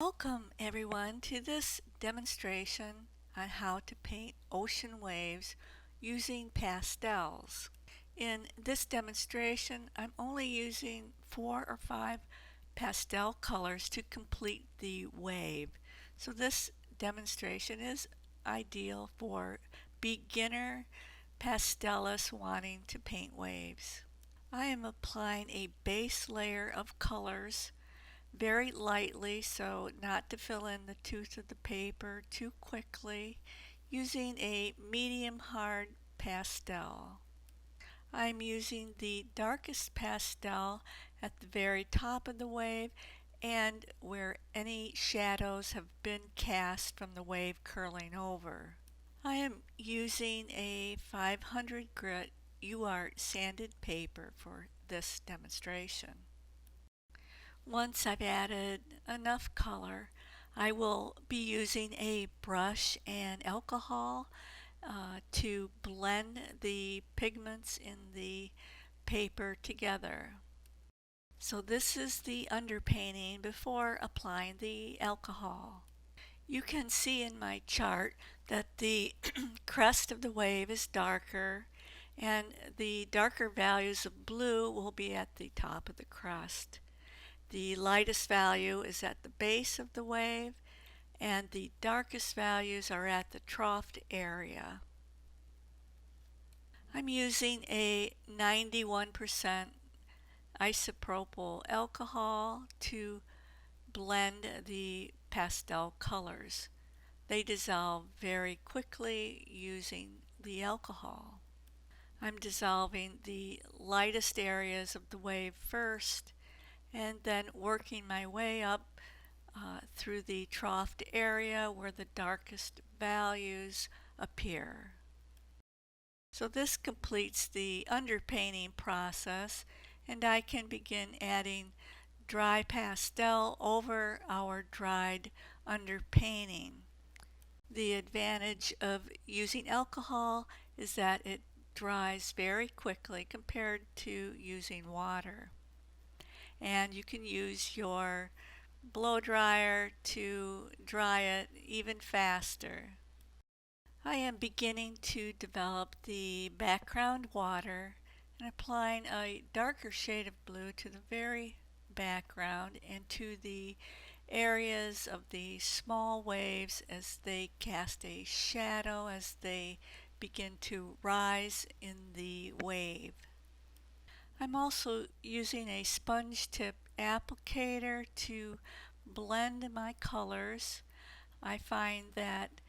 Welcome everyone to this demonstration on how to paint ocean waves using pastels. In this demonstration, I'm only using 4 or 5 pastel colors to complete the wave. So this demonstration is ideal for beginner pastelists wanting to paint waves. I am applying a base layer of colors very lightly so not to fill in the tooth of the paper too quickly, using a medium hard pastel. I'm using the darkest pastel at the very top of the wave and where any shadows have been cast from the wave curling over. I am using a 500 grit UART sanded paper for this demonstration. Once I've added enough color, I will be using a brush and alcohol to blend the pigments in the paper together. So this is the underpainting before applying the alcohol. You can see in my chart that the crest of the wave is darker and the darker values of blue will be at the top of the crest. The lightest value is at the base of the wave, and the darkest values are at the troughed area. I'm using a 91% isopropyl alcohol to blend the pastel colors. They dissolve very quickly using the alcohol. I'm dissolving the lightest areas of the wave first and then working my way up through the troughed area where the darkest values appear. So this completes the underpainting process, and I can begin adding dry pastel over our dried underpainting. The advantage of using alcohol is that it dries very quickly compared to using water. And you can use your blow dryer to dry it even faster. I am beginning to develop the background water and applying a darker shade of blue to the very background and to the areas of the small waves as they cast a shadow as they begin to rise in the wave. I'm also using a sponge tip applicator to blend my colors. I find that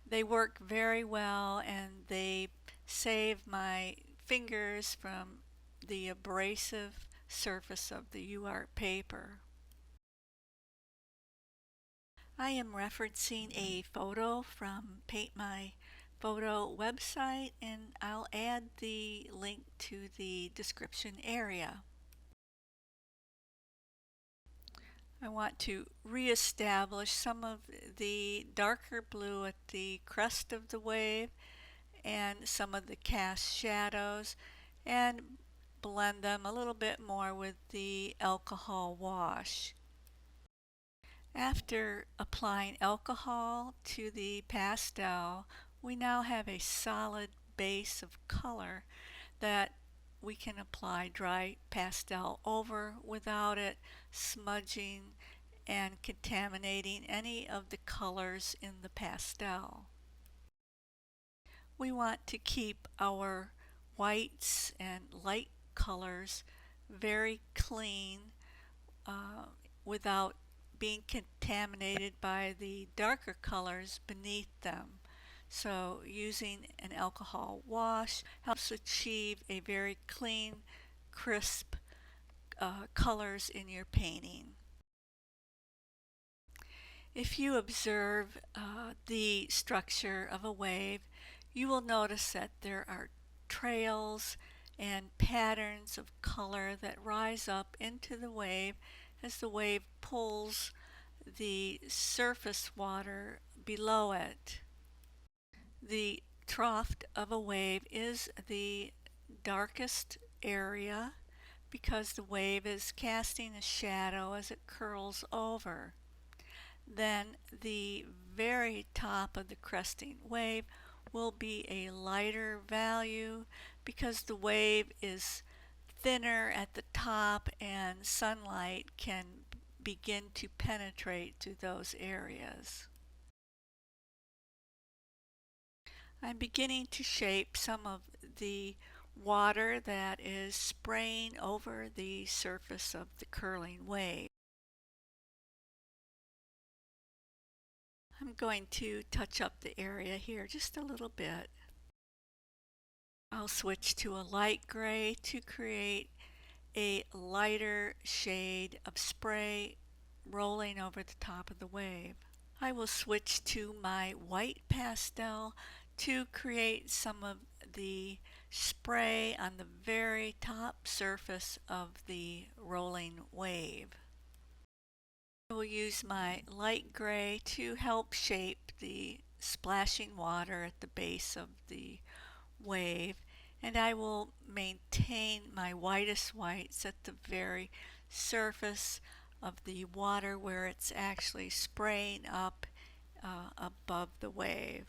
they work very well and they save my fingers from the abrasive surface of the UART paper. I am referencing a photo from Paint My Photo website, and I'll add the link to the description area. I want to reestablish some of the darker blue at the crest of the wave and some of the cast shadows and blend them a little bit more with the alcohol wash. After applying alcohol to the pastel, we now have a solid base of color that we can apply dry pastel over without it smudging and contaminating any of the colors in the pastel. We want to keep our whites and light colors very clean without being contaminated by the darker colors beneath them. So using an alcohol wash helps achieve a very clean, crisp colors in your painting. If you observe the structure of a wave, you will notice that there are trails and patterns of color that rise up into the wave as the wave pulls the surface water below it. The trough of a wave is the darkest area because the wave is casting a shadow as it curls over. then the very top of the cresting wave will be a lighter value because the wave is thinner at the top and sunlight can begin to penetrate to those areas. I'm beginning to shape some of the water that is spraying over the surface of the curling wave. I'm going to touch up the area here just a little bit. I'll switch to a light gray to create a lighter shade of spray rolling over the top of the wave. I will switch to my white pastel to create some of the spray on the very top surface of the rolling wave. I will use my light gray to help shape the splashing water at the base of the wave, and I will maintain my whitest whites at the very surface of the water where it's actually spraying up above the wave.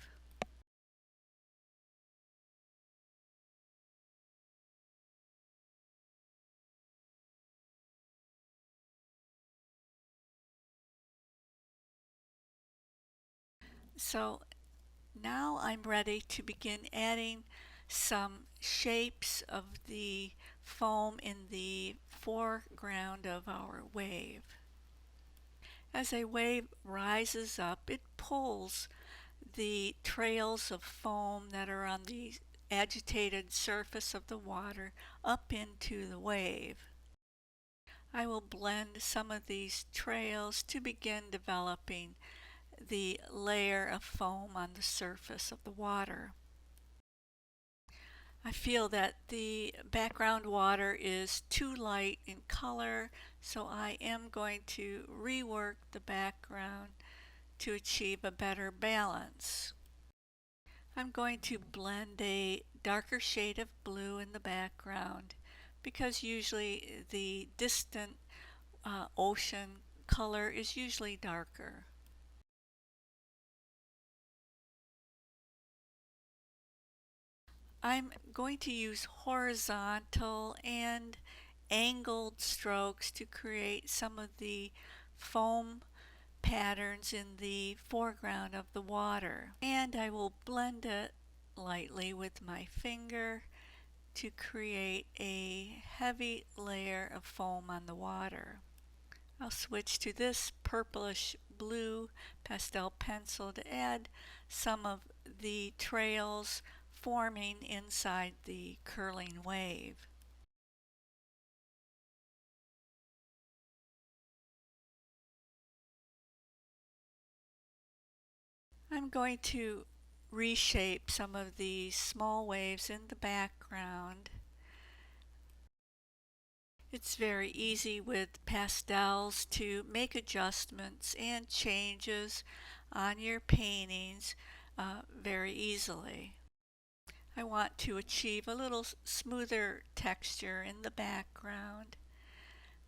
So now I'm ready to begin adding some shapes of the foam in the foreground of our wave. As a wave rises up, it pulls the trails of foam that are on the agitated surface of the water up into the wave. I will blend some of these trails to begin developing the layer of foam on the surface of the water. I feel that the background water is too light in color, so I am going to rework the background to achieve a better balance. I'm going to blend a darker shade of blue in the background because usually the distant ocean color is usually darker. I'm going to use horizontal and angled strokes to create some of the foam patterns in the foreground of the water. And I will blend it lightly with my finger to create a heavy layer of foam on the water. I'll switch to this purplish blue pastel pencil to add some of the trails forming inside the curling wave. I'm going to reshape some of these small waves in the background. It's very easy with pastels to make adjustments and changes on your paintings very easily. I want to achieve a little smoother texture in the background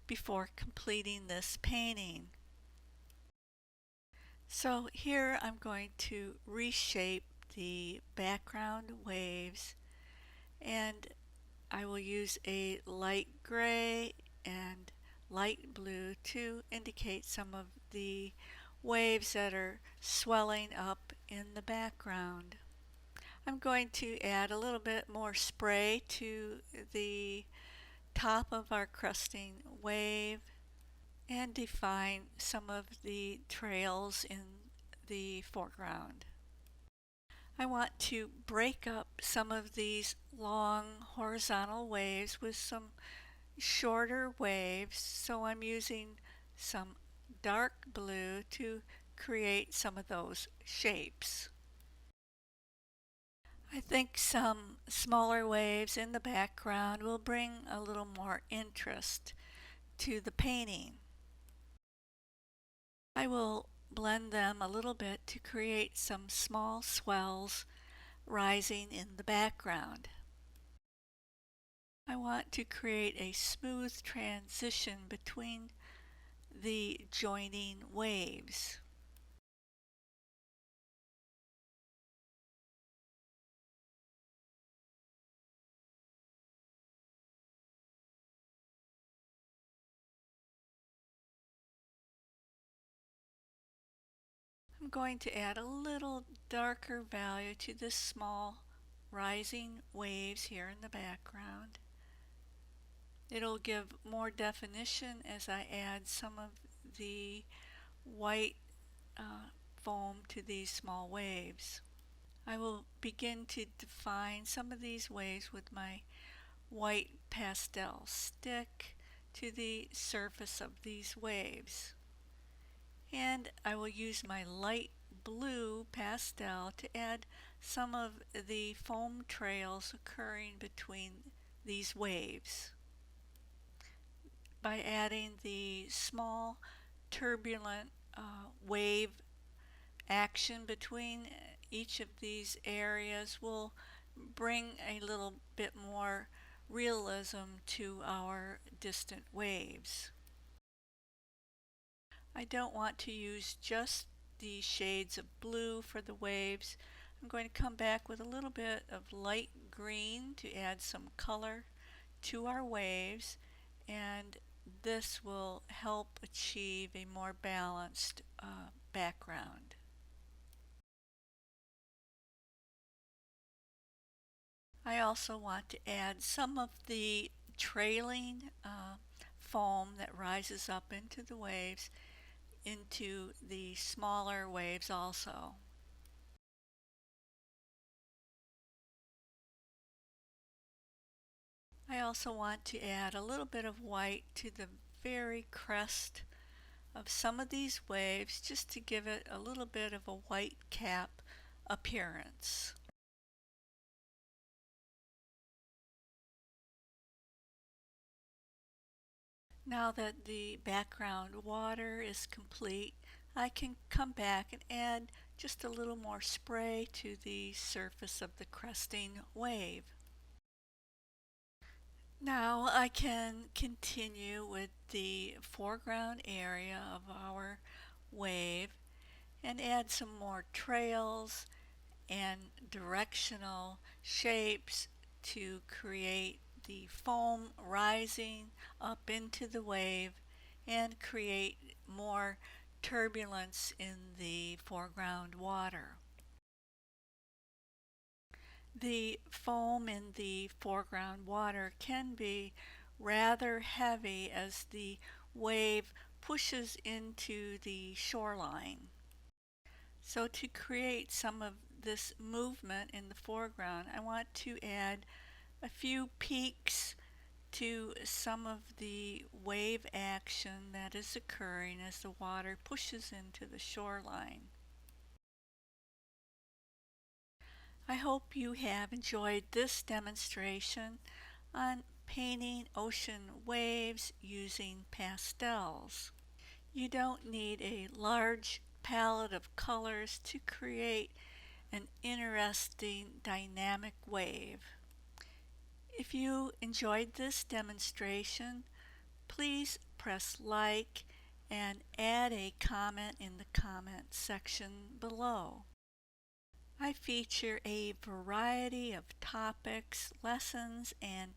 before completing this painting. So here I'm going to reshape the background waves, and I will use a light gray and light blue to indicate some of the waves that are swelling up in the background. I'm going to add a little bit more spray to the top of our cresting wave and define some of the trails in the foreground. I want to break up some of these long horizontal waves with some shorter waves, so I'm using some dark blue to create some of those shapes. I think some smaller waves in the background will bring a little more interest to the painting. I will blend them a little bit to create some small swells rising in the background. I want to create a smooth transition between the joining waves. I'm going to add a little darker value to the small rising waves here in the background. It'll give more definition as I add some of the white foam to these small waves. I will begin to define some of these waves with my white pastel stick to the surface of these waves. And I will use my light blue pastel to add some of the foam trails occurring between these waves. By adding the small turbulent wave action between each of these areas will bring a little bit more realism to our distant waves. I don't want to use just the shades of blue for the waves. I'm going to come back with a little bit of light green to add some color to our waves, and this will help achieve a more balanced background. I also want to add some of the trailing foam that rises up into the waves into the smaller waves also. I also want to add a little bit of white to the very crest of some of these waves just to give it a little bit of a white cap appearance. Now that the background water is complete, I can come back and add just a little more spray to the surface of the cresting wave. Now I can continue with the foreground area of our wave and add some more trails and directional shapes to create the foam rising up into the wave and create more turbulence in the foreground water. The foam in the foreground water can be rather heavy as the wave pushes into the shoreline. So to create some of this movement in the foreground, I want to add a few peaks to some of the wave action that is occurring as the water pushes into the shoreline. I hope you have enjoyed this demonstration on painting ocean waves using pastels. You don't need a large palette of colors to create an interesting dynamic wave. If you enjoyed this demonstration, please press like and add a comment in the comment section below. I feature a variety of topics, lessons, and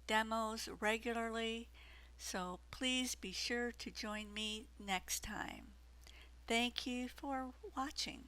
demos regularly, so please be sure to join me next time. Thank you for watching.